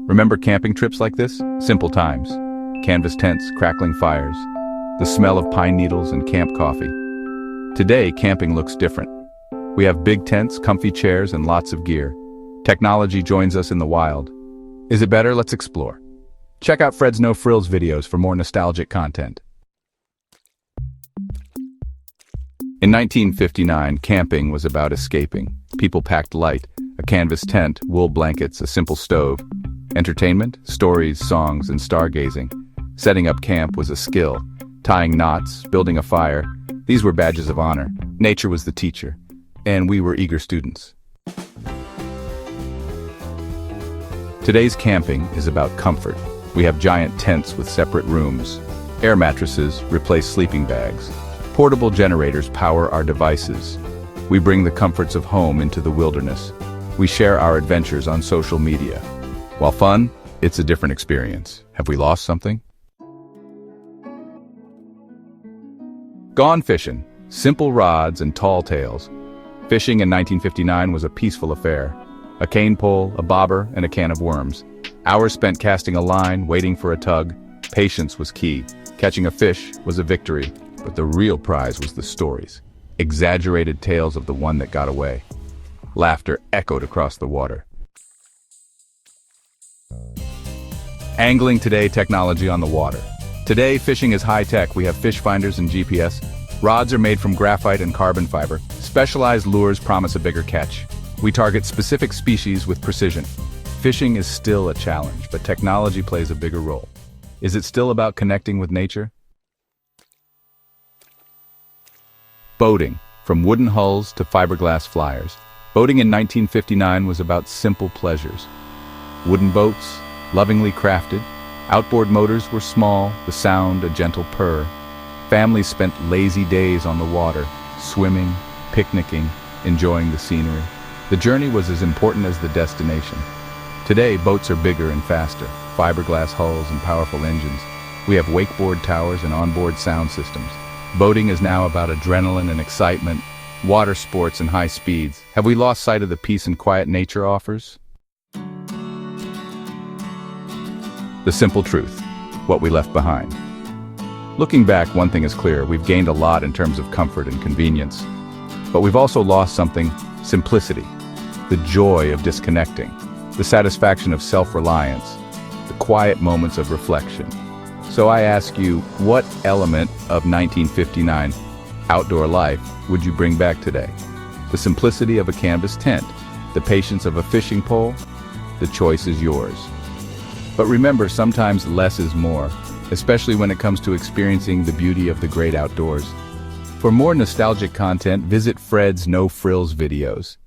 Remember camping trips like this? Simple times. Canvas tents, crackling fires, the smell of pine needles and camp coffee. Today, camping looks different. We have big tents, comfy chairs, and lots of gear. Technology joins us in the wild. Is it better? Let's explore. Check out Fred's No Frills videos for more nostalgic content. In 1959, camping was about escaping. People packed light, a canvas tent, wool blankets, a simple stove. Entertainment, stories, songs, and stargazing. Setting up camp was a skill. Tying knots, building a fire, these were badges of honor. Nature was the teacher, and we were eager students. Today's camping is about comfort. We have giant tents with separate rooms. Air mattresses replace sleeping bags. Portable generators power our devices. We bring the comforts of home into the wilderness. We share our adventures on social media. While fun, it's a different experience. Have we lost something? Gone fishing. Simple rods and tall tails. Fishing in 1959 was a peaceful affair. A cane pole, a bobber, and a can of worms. Hours spent casting a line, waiting for a tug. Patience was key. Catching a fish was a victory. But the real prize was the stories. Exaggerated tales of the one that got away. Laughter echoed across the water. Angling today, technology on the water. Today, fishing is high-tech. We have fish finders and GPS. Rods are made from graphite and carbon fiber. Specialized lures promise a bigger catch. We target specific species with precision. Fishing is still a challenge, but technology plays a bigger role. Is it still about connecting with nature? Boating, from wooden hulls to fiberglass flyers. Boating in 1959 was about simple pleasures. Wooden boats, lovingly crafted. Outboard motors were small, the sound a gentle purr. Families spent lazy days on the water, swimming, picnicking, enjoying the scenery. The journey was as important as the destination. Today, boats are bigger and faster, fiberglass hulls and powerful engines. We have wakeboard towers and onboard sound systems. Boating is now about adrenaline and excitement, water sports and high speeds. Have we lost sight of the peace and quiet nature offers? The simple truth, what we left behind. Looking back, one thing is clear, we've gained a lot in terms of comfort and convenience. But we've also lost something, simplicity, the joy of disconnecting, the satisfaction of self-reliance, the quiet moments of reflection. So I ask you, what element of 1959 outdoor life would you bring back today? The simplicity of a canvas tent, the patience of a fishing pole? The choice is yours. But remember, sometimes less is more, especially when it comes to experiencing the beauty of the great outdoors. For more nostalgic content, visit Fred's No Frills videos.